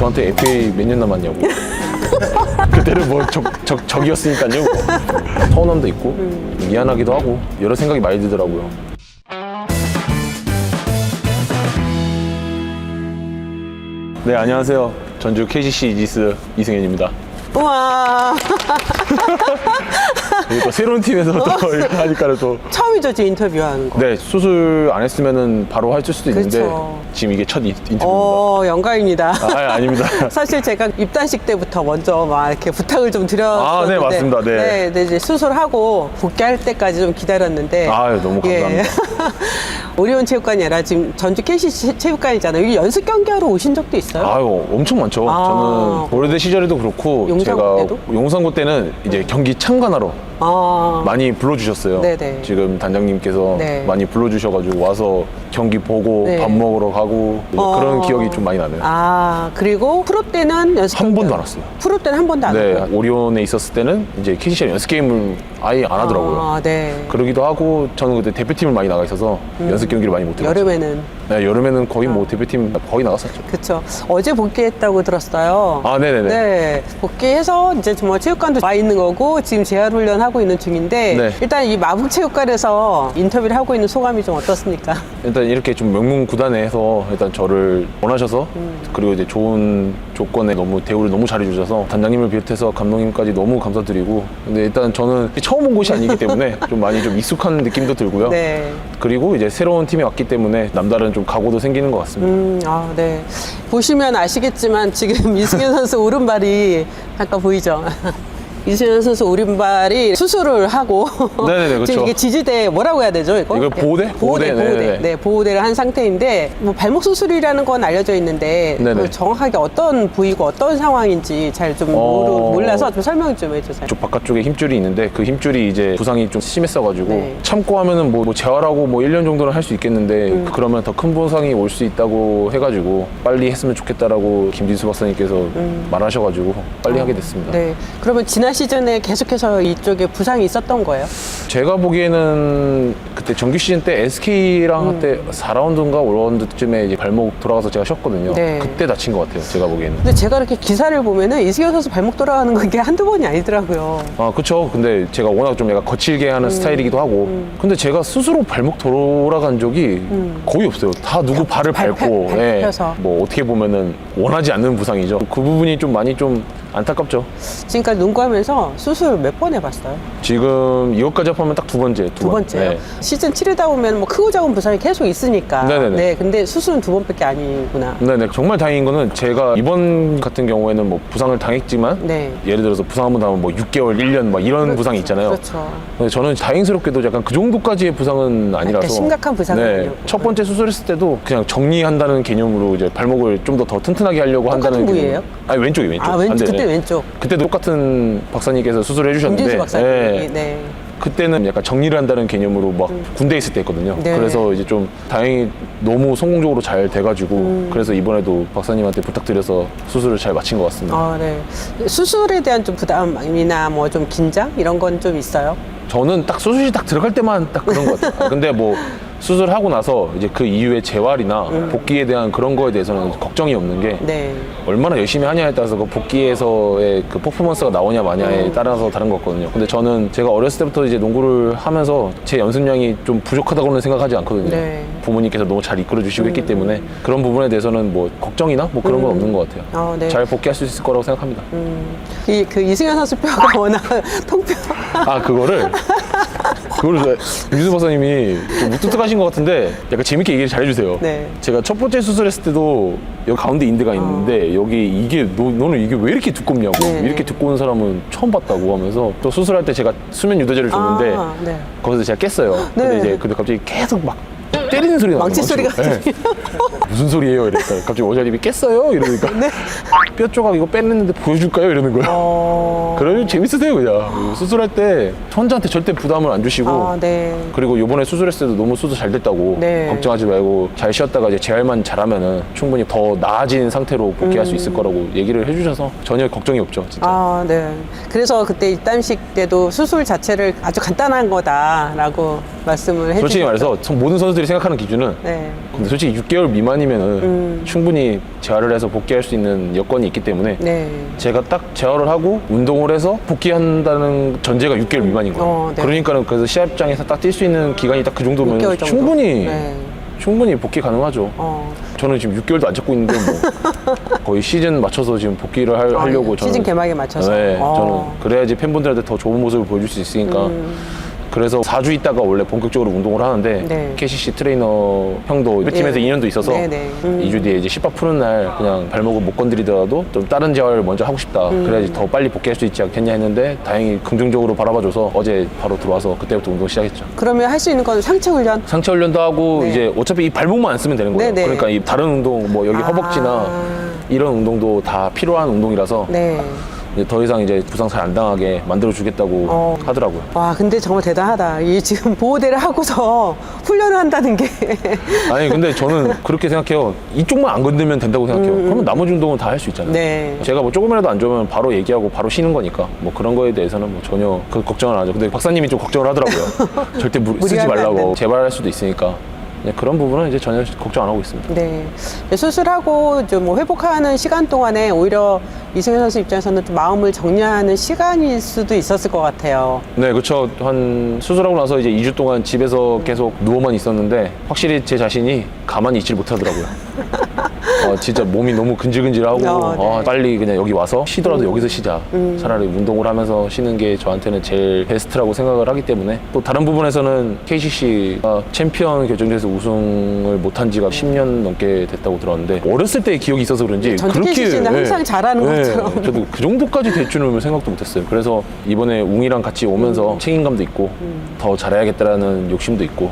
저한테 FA 몇 년 남았냐고. 그때는 뭐 적이었으니까요. 서운함도 있고 미안하기도 하고 여러 생각이 많이 들더라고요. 네, 안녕하세요. 전주 KCC 이지스 이승현입니다. 우와. 또 새로운 팀에서 또 이렇게 하니까 또 처음이죠, 제 인터뷰하는 거. 네, 수술 안 했으면은 바로 할 수도 있는데 그렇죠. 지금 이게 첫 인터뷰입니다. 영광입니다. 아닙니다. 사실 제가 입단식 때부터 먼저 막 이렇게 부탁을 좀 드렸었는데 네, 맞습니다. 네. 네, 이제 수술하고 복귀할 때까지 좀 기다렸는데 너무 감사합니다. 오리온 체육관이 아니라 지금 전주 KCC 체육관이잖아요. 여기 연습 경기하러 오신 적도 있어요? 엄청 많죠. 저는 고려대 시절에도 그렇고 용산고 때도? 용산고 때는 이제 경기 참관하러 많이 불러주셨어요. 네네. 지금 단장님께서 네. 많이 불러주셔가지고 와서 경기 보고 네. 밥 먹으러 가고 그런 기억이 좀 많이 나네요. 그리고 프로 때는 연습 한 경기 번도 안 왔어요. 프로 때는 한 번도 안 네, 왔어요? 오리온에 있었을 때는 이제 KCC랑 연습 게임을 아예 안 하더라고요. 네. 그러기도 하고 저는 그때 대표팀을 많이 나가 있어서 연습 경기를 많이 못 해봤죠. 여름에는 네, 여름에는 거의 뭐 대표팀 거의 나갔었죠. 그렇죠. 어제 복귀했다고 들었어요. 네네네. 네, 복귀해서 이제 정말 체육관도 와 있는 거고 지금 재활 훈련 하고 있는 중인데 네. 일단 이 마북체육관에서 인터뷰를 하고 있는 소감이 좀 어떻습니까? 일단 이렇게 좀 명문 구단에서 일단 저를 원하셔서 그리고 이제 좋은 조건에 너무 대우를 너무 잘해주셔서 단장님을 비롯해서 감독님까지 너무 감사드리고 근데 일단 저는 처음 온 곳이 아니기 때문에 좀 많이 좀 익숙한 느낌도 들고요. 네. 그리고 이제 새로운 팀에 왔기 때문에 남다른 좀 각오도 생기는 것 같습니다. 네. 보시면 아시겠지만 지금 이승현 선수 오른발이 잠깐 보이죠? 이승현 선수 오른발이 수술을 하고 네네네, 그렇죠. 지금 이게 지지대 뭐라고 해야 되죠? 이거 보호대? 보호대. 네네네. 네, 보호대를 한 상태인데 뭐 발목 수술이라는 건 알려져 있는데 네네. 정확하게 어떤 부위고 어떤 상황인지 잘 좀 몰라서 좀 설명 좀 해주세요. 쪽 바깥쪽에 힘줄이 있는데 그 힘줄이 이제 부상이 좀 심했어가지고 네. 참고 하면은 뭐 재활하고 뭐 1년 정도는 할 수 있겠는데 그러면 더 큰 부상이 올 수 있다고 해가지고 빨리 했으면 좋겠다라고 김진수 박사님께서 말하셔가지고 빨리 하게 됐습니다. 네. 그러면 지난 시즌에 계속해서 이쪽에 부상이 있었던 거예요? 제가 보기에는 그때 정규 시즌 때 SK랑 그때 4라운드인가 5라운드쯤에 이제 발목 돌아가서 제가 쉬었거든요. 네. 그때 다친 것 같아요. 제가 보기에는. 근데 제가 이렇게 기사를 보면은 이승현 선수 발목 돌아가는 건 이게 한두 번이 아니더라고요. 그쵸. 근데 제가 워낙 좀 약간 거칠게 하는 스타일이기도 하고. 근데 제가 스스로 발목 돌아간 적이 거의 없어요. 다 누구 발을 밟고. 밟혀서. 뭐 어떻게 보면은 원하지 않는 부상이죠. 그 부분이 좀 많이 좀 안타깝죠. 지금까지 농구하면서 수술 몇 번 해봤어요? 지금 이것까지 합하면 딱 두 번째. 두 번째요? 네. 시즌 치르다 보면 뭐 크고 작은 부상이 계속 있으니까. 네네네. 네, 근데 수술은 두 번밖에 아니구나. 네네. 정말 다행인 거는 제가 이번 같은 경우에는 뭐 부상을 당했지만 네. 예를 들어서 부상 한번 당하면 뭐 6개월, 1년 막 이런 부상이 있잖아요. 그렇죠. 근데 저는 다행스럽게도 약간 그 정도까지의 부상은 아니라서 심각한 부상은 아니었구나. 첫 번째 수술했을 때도 그냥 정리한다는 개념으로 이제 발목을 좀 더 튼튼하게 하려고 한다는 똑같은 개념으로. 부위예요? 아니 왼쪽. 왼쪽. 반대네. 그때 왼쪽. 그때도 똑같은 박사님께서 수술을 해주셨는데 김진수 박사님이. 네. 그때는 약간 정리를 한다는 개념으로 막 군대에 있을 때 했거든요. 네. 그래서 이제 좀 다행히 너무 성공적으로 잘 돼가지고 그래서 이번에도 박사님한테 부탁드려서 수술을 잘 마친 것 같습니다. 네. 수술에 대한 좀 부담이나 뭐 좀 긴장 이런 건 좀 있어요? 저는 딱 수술이 딱 들어갈 때만 딱 그런 것 같아요. 근데 뭐 수술하고 나서 이제 그 이후에 재활이나 복귀에 대한 그런 거에 대해서는 걱정이 없는 게 네. 얼마나 열심히 하냐에 따라서 그 복귀에서의 그 퍼포먼스가 나오냐 마냐에 따라서 다른 거거든요. 근데 저는 제가 어렸을 때부터 이제 농구를 하면서 제 연습량이 좀 부족하다고는 생각하지 않거든요. 네. 부모님께서 너무 잘 이끌어 주시고 했기 때문에 그런 부분에 대해서는 뭐 걱정이나 뭐 그런 건 없는 것 같아요. 네. 잘 복귀할 수 있을 거라고 생각합니다. 그 이승현 선수 뼈가 워낙 통뼈. 그거를 윤수 박사님이 좀 무뚝뚝하신 것 같은데 약간 재밌게 얘기를 잘 해주세요. 네. 제가 첫 번째 수술했을 때도 여기 가운데 인대가 있는데 여기 이게 너는 이게 왜 이렇게 두껍냐고 네. 이렇게 두꺼운 사람은 처음 봤다고 하면서 또 수술할 때 제가 수면 유도제를 줬는데 네. 거기서 제가 깼어요. 네. 근데 갑자기 계속 막 때리는 소리가 나요. 망치 소리가 무슨 소리예요? 이러니까 갑자기 원장님이 깼어요? 이러니까 네. 뼈 조각 이거 뺐는데 보여줄까요? 이러는 거예요. 그러면 재밌으세요 그냥. 수술할 때 환자한테 절대 부담을 안 주시고 네. 그리고 이번에 수술했을 때도 너무 수술 잘 됐다고 네. 걱정하지 말고 잘 쉬었다가 이제 재활만 잘하면은 충분히 더 나아진 상태로 복귀할 수 있을 거라고 얘기를 해주셔서 전혀 걱정이 없죠 진짜. 네. 그래서 그때 입단식 때도 수술 자체를 아주 간단한 거다라고 말씀을 해주셨죠. 솔직히 말해서 모든 선수들이 생각하는 기준은 네. 근데 솔직히 6개월 미만이면은 충분히 재활을 해서 복귀할 수 있는 여건이 있기 때문에 네. 제가 딱 재활을 하고 운동을 해서 복귀한다는 전제가 6개월 미만인 거예요. 네. 그러니까는 그래서 시합장에서 딱 뛸 수 있는 기간이 딱 그 정도면 6개월 정도. 충분히 네. 충분히 복귀 가능하죠. 저는 지금 6개월도 안 잡고 있는데 뭐 거의 시즌 맞춰서 지금 복귀를 하려고 저는 시즌 개막에 맞춰서. 네, 저는 그래야지 팬분들한테 더 좋은 모습을 보여줄 수 있으니까. 그래서 4주 있다가 원래 본격적으로 운동을 하는데 네. KCC 트레이너 형도 팀에서 네. 2년도 있어서 네, 네. 2주 뒤에 이제 씹밥 푸는 날 그냥 발목을 못 건드리더라도 좀 다른 재활을 먼저 하고 싶다. 그래야지 더 빨리 복귀할 수 있지 않겠냐 했는데 다행히 긍정적으로 바라봐줘서 어제 바로 들어와서 그때부터 운동 시작했죠. 그러면 할 수 있는 건 상체 훈련? 상체 훈련도 하고 네. 이제 어차피 이 발목만 안 쓰면 되는 거예요. 네, 네. 그러니까 이 다른 운동 뭐 여기 허벅지나 아. 이런 운동도 다 필요한 운동이라서 네. 이제 더 이상 이제 부상 잘 안 당하게 만들어 주겠다고 하더라고요. 와, 근데 정말 대단하다. 이 지금 보호대를 하고서 훈련을 한다는 게. 아니 근데 저는 그렇게 생각해요. 이쪽만 안 건들면 된다고 생각해요. 그러면 나머지 운동은 다 할 수 있잖아요. 네. 제가 뭐 조금이라도 안 좋으면 바로 얘기하고 바로 쉬는 거니까 뭐 그런 거에 대해서는 뭐 전혀 그 걱정을 안 하죠. 근데 박사님이 좀 걱정을 하더라고요. 절대 쓰지 무리하면 안 말라고 된다. 재발할 수도 있으니까 그런 부분은 이제 전혀 걱정 안 하고 있습니다. 네. 수술하고 좀 뭐 회복하는 시간 동안에 오히려 이승현 선수 입장에서는 좀 마음을 정리하는 시간일 수도 있었을 것 같아요. 네, 그렇죠. 한 수술하고 나서 이제 2주 동안 집에서 계속 누워만 있었는데 확실히 제 자신이 가만히 있질 못하더라고요. 진짜 몸이 너무 근질근질하고 네. 빨리 그냥 여기 와서 쉬더라도 여기서 쉬자. 차라리 운동을 하면서 쉬는 게 저한테는 제일 베스트라고 생각을 하기 때문에 또 다른 부분에서는 KCC가 챔피언 결정전에서 우승을 못한 지가 10년 넘게 됐다고 들었는데 어렸을 때의 기억이 있어서 그런지 전주 KCC는 항상 잘하는 것처럼. 저도 그 정도까지 될 줄은 생각도 못했어요. 그래서 이번에 웅이랑 같이 오면서 책임감도 있고 더 잘해야겠다라는 욕심도 있고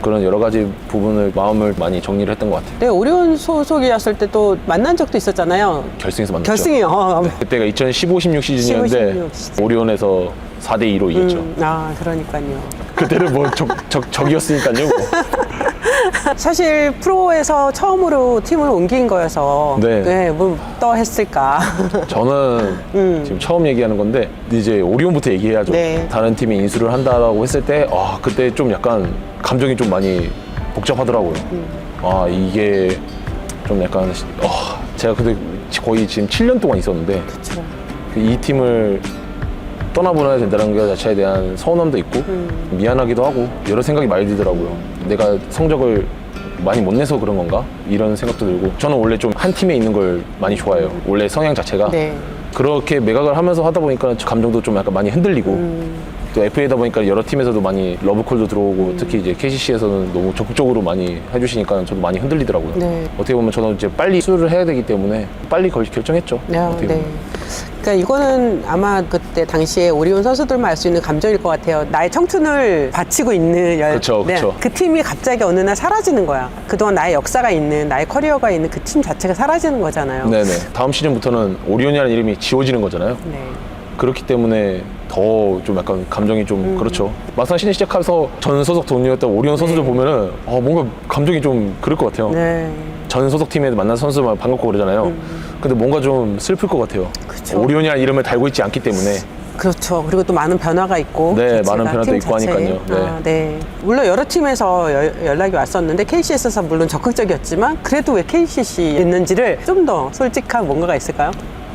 그런 여러 가지 부분을 마음을 많이 정리를 했던 것 같아요. 네, 오리온 소속이었을 때 또 만난 적도 있었잖아요. 결승에서 만났죠. 결승이요. 그때가 2015-16 시즌이었는데 15-16 시즌. 오리온에서 4대2로 이겼죠. 그러니까요. 그때는 뭐 적이었으니까요. 뭐. 사실 프로에서 처음으로 팀을 옮긴 거여서 네. 뭐 또 했을까. 저는 지금 처음 얘기하는 건데 이제 오리온부터 얘기해야죠. 네. 다른 팀이 인수를 한다라고 했을 때 그때 좀 약간 감정이 좀 많이 복잡하더라고요. 이게 좀 약간 제가 근데 거의 지금 7년 동안 있었는데 그렇죠. 이 팀을 떠나보내야 된다는 것 자체에 대한 서운함도 있고 미안하기도 하고 여러 생각이 많이 들더라고요. 내가 성적을 많이 못 내서 그런 건가? 이런 생각도 들고 저는 원래 좀 한 팀에 있는 걸 많이 좋아해요. 원래 성향 자체가 네. 그렇게 매각을 하면서 하다 보니까 감정도 좀 약간 많이 흔들리고 또 FA다 보니까 여러 팀에서도 많이 러브콜도 들어오고 특히 이제 KCC에서는 너무 적극적으로 많이 해주시니까 저도 많이 흔들리더라고요. 네. 어떻게 보면 저는 이제 빨리 수술을 해야 되기 때문에 빨리 결정했죠. 어떻게 보면. 그러니까 이거는 아마 그때 당시에 오리온 선수들만 알 수 있는 감정일 것 같아요. 나의 청춘을 바치고 있는 그쵸. 그 팀이 갑자기 어느 날 사라지는 거야. 그동안 나의 역사가 있는 나의 커리어가 있는 그 팀 자체가 사라지는 거잖아요. 네네. 다음 시즌부터는 오리온이라는 이름이 지워지는 거잖아요. 네. 그렇기 때문에 더 좀 약간 감정이 좀 그렇죠. 막상 시즌 시작해서 전 소속 동료였던 오리온 선수들 보면은 뭔가 감정이 좀 그럴 것 같아요. 네. 전 소속 팀에 만난 선수만 반갑고 그러잖아요. 근데 뭔가 좀 슬플 것 같아요. 그쵸. 오리온이라는 이름을 달고 있지 않기 때문에. 그렇죠. 그리고 또 많은 변화가 있고. 네, 자체가, 많은 변화도 팀 있고 자체에. 하니까요. 네. 네. 물론 여러 팀에서 연락이 왔었는데 KCC에서 물론 적극적이었지만 그래도 왜 KCC였는지를 좀 더 솔직한 뭔가가 있을까요?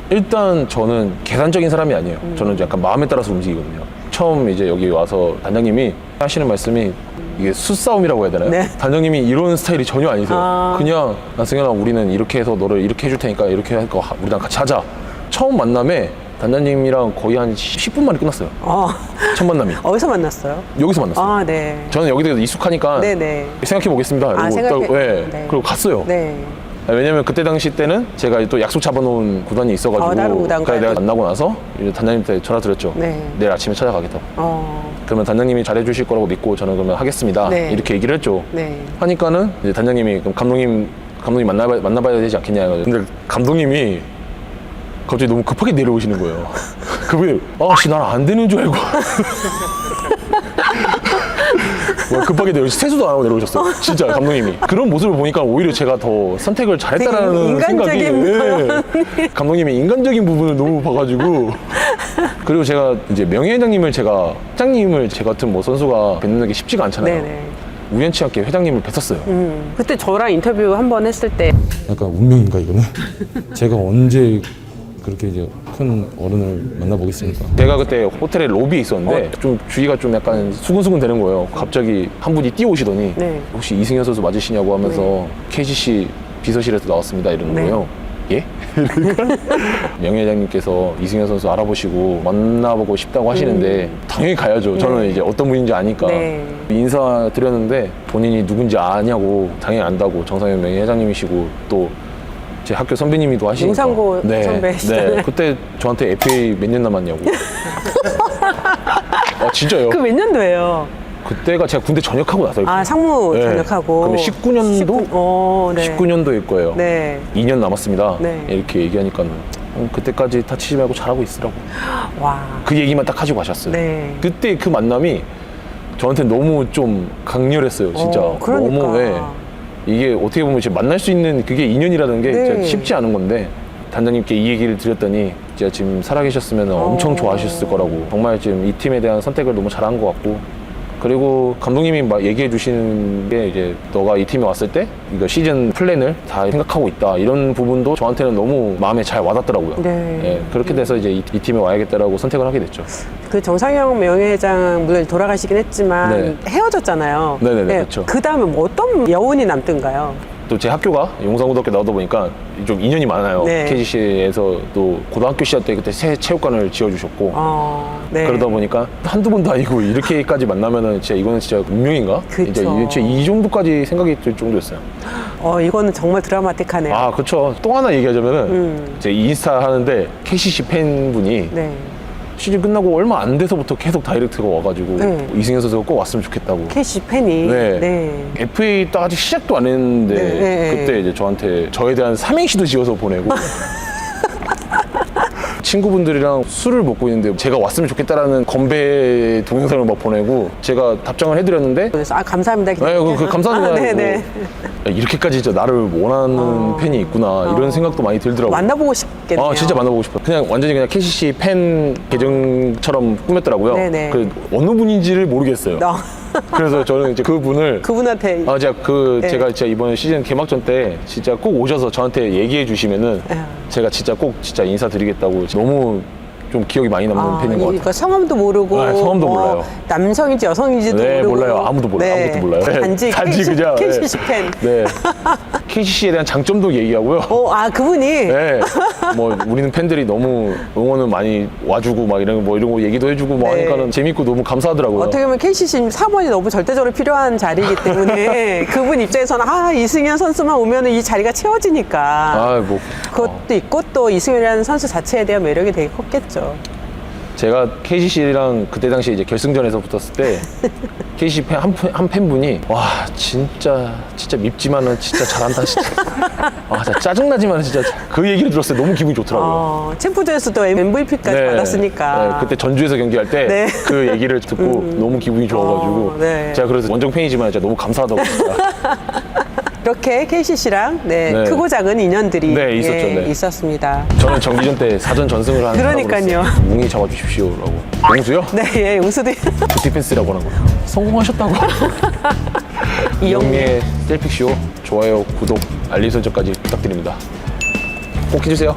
일단 저는 계산적인 사람이 아니에요. 저는 약간 마음에 따라서 움직이거든요. 처음 이제 여기 와서 단장님이 하시는 말씀이 이게 수싸움이라고 해야 되나요? 네. 단장님이 이런 스타일이 전혀 아니세요. 그냥 승현아 우리는 이렇게 해서 너를 이렇게 해줄 테니까 이렇게 할거 우리랑 같이 하자. 처음 만남에 단장님이랑 거의 한 10분 만에 끝났어요. 첫 만남이. 어디서 만났어요? 여기서 만났어요. 네. 저는 여기 되게 익숙하니까 네네. 생각해 보겠습니다. 네. 그리고 갔어요. 네. 왜냐면 그때 당시 때는 제가 또 약속 잡아놓은 구단이 있어가지고 다른 구단과의 그래 내가 만나고 나서 이제 단장님한테 전화 드렸죠. 네. 내일 아침에 찾아가겠다고. 그러면 단장님이 잘해주실 거라고 믿고 저는 그러면 하겠습니다. 네. 이렇게 얘기를 했죠. 네. 하니까는 이제 단장님이 그럼 감독님 만나봐야 되지 않겠냐 해가지고 근데 감독님이 갑자기 너무 급하게 내려오시는 거예요. 그분이 난 안 되는 줄 알고 급하게 세수도 안 하고 내려오셨어요. 진짜 감독님이. 그런 모습을 보니까 오히려 제가 더 선택을 잘했다라는 생각이. 네. 감독님의 인간적인 부분을 너무 봐가지고. 그리고 제가 이제 명예회장님을 제 같은 뭐 선수가 뵙는 게 쉽지가 않잖아요. 네네. 우연치 않게 회장님을 뵀었어요. 그때 저랑 인터뷰 한 번 했을 때 약간 운명인가 이거는? 제가 언제 그렇게 이제 큰 어른을 만나보겠습니까? 제가 그때 호텔의 로비에 있었는데 좀 주위가 좀 약간 수근수근 되는 거예요. 갑자기 한 분이 뛰어오시더니 네. 혹시 이승현 선수 맞으시냐고 하면서 KCC 비서실에서 나왔습니다 이러는 네. 거예요. 예? 명 회장님께서 이승현 선수 알아보시고 만나보고 싶다고 하시는데 당연히 가야죠. 저는 이제 어떤 분인지 아니까 네. 인사 드렸는데 본인이 누군지 아냐고 당연히 안다고 정상현 명 회장님이시고 또 제 학교 선배님이기도 하시니까 용산고 선배시잖아요. 네. 그때 저한테 FA 몇 년 남았냐고 아 진짜요? 그 몇 년도예요? 그때가 제가 군대 전역하고 나서요. 아 상무 네. 전역하고 그럼 19년도? 네. 19년도일 거예요. 네. 2년 남았습니다. 네. 이렇게 얘기하니까 그때까지 다치지 말고 잘하고 있으라고. 와. 그 얘기만 딱 하시고 가셨어요. 네. 그때 그 만남이 저한테 너무 좀 강렬했어요. 진짜. 그러니까. 너무 이게 어떻게 보면 이제 만날 수 있는 그게 인연이라는 게 네. 진짜 쉽지 않은 건데 단장님께 이 얘기를 드렸더니 진짜 지금 살아계셨으면 엄청 좋아하셨을 거라고. 정말 지금 이 팀에 대한 선택을 너무 잘한 것 같고 그리고 감독님이 막 얘기해 주시는 게 이제 너가 이 팀에 왔을 때 이거 시즌 플랜을 다 생각하고 있다 이런 부분도 저한테는 너무 마음에 잘 와닿더라고요. 네. 예, 그렇게 돼서 이제 이 팀에 와야겠다라고 선택을 하게 됐죠. 그 정상영 명예회장 물론 돌아가시긴 했지만 네. 헤어졌잖아요. 네네네, 그렇죠. 그 다음에 뭐 어떤 여운이 남던가요? 또 제 학교가 용산고등학교 나오다 보니까 좀 인연이 많아요. 네. KGC에서 또 고등학교 시절 때 그때 새 체육관을 지어주셨고 네. 그러다 보니까 한두 번도 아니고 이렇게까지 만나면은 진짜 이거는 진짜 운명인가? 그쵸. 진짜 이 정도까지 생각이 들 정도였어요. 이거는 정말 드라마틱하네요. 아, 그렇죠. 또 하나 얘기하자면은 제 인스타 하는데 KCC 팬분이 네. 시즌 끝나고 얼마 안 돼서부터 계속 다이렉트가 와가지고 네. 이승현 선수가 꼭 왔으면 좋겠다고. KC 팬이. 네. FA 딱 아직 시작도 안 했는데 네. 그때 이제 저한테 저에 대한 삼행시도 지어서 보내고 친구분들이랑 술을 먹고 있는데 제가 왔으면 좋겠다라는 건배 동영상을 막 보내고 제가 답장을 해드렸는데 그래서 감사합니다. 네, 감사합니다. 네네. 야, 이렇게까지 진짜 나를 원하는 팬이 있구나 이런 생각도 많이 들더라고요. 만나보고 싶겠네요. 아, 진짜 만나보고 싶어요. 그냥 완전히 그냥 KCC 팬 계정처럼 꾸몄더라고요. 네네. 그 어느 분인지를 모르겠어요. 그래서 저는 이제 그분을 그분한테 네. 제가 진짜 이번 시즌 개막전 때 진짜 꼭 오셔서 저한테 얘기해 주시면은 제가 진짜 꼭 진짜 인사드리겠다고 너무 좀 기억이 많이 남는 팬인 것 같아요. 그러니까 성함도 모르고 네, 성함도 몰라요. 남성인지 여성인지도 네, 모르고 몰라요. 아무도 몰라요. 네. 아무것도 몰라요. 네, 단지 그냥 KCC 팬. 네. KCC에 대한 장점도 얘기하고요. 그분이 네. 뭐 우리는 팬들이 너무 응원을 많이 와주고 막 이런 거 얘기도 해주고 뭐 네. 하니까는 재밌고 너무 감사하더라고요. 어떻게 보면 KCC 4번이 너무 절대적으로 필요한 자리이기 때문에 그분 입장에서는 이승현 선수만 오면 이 자리가 채워지니까 뭐 그것도 있고 또 이승현이라는 선수 자체에 대한 매력이 되게 컸겠죠. 제가 KCC랑 그때 당시에 이제 결승전에서 붙었을 때 KCC 한 팬분이 와 진짜 밉지만은 진짜 잘한다 진짜 진짜 짜증나지만 진짜 그 얘기를 들었을 때 너무 기분이 좋더라고요. 챔프전에서도 MVP까지 받았으니까. 네, 그때 전주에서 경기할 때 네. 그 얘기를 듣고 너무 기분이 좋아가지고 네. 제가 그래서 원정 팬이지만 진짜 너무 감사하다고 진짜. 이렇게 KCC랑 크고 작은 인연들이 네, 있었죠. 네. 있었습니다. 저는 정기전 때 사전 전승을 하는 그러니까요. 사람으로서 웅이 잡아주십시오라고. 용수요? 네, 용수도 디펜스라고 하는 거예요. 성공하셨다고. 이영미의 셀픽쇼 좋아요, 구독, 알림 설정까지 부탁드립니다. 꼭 해주세요.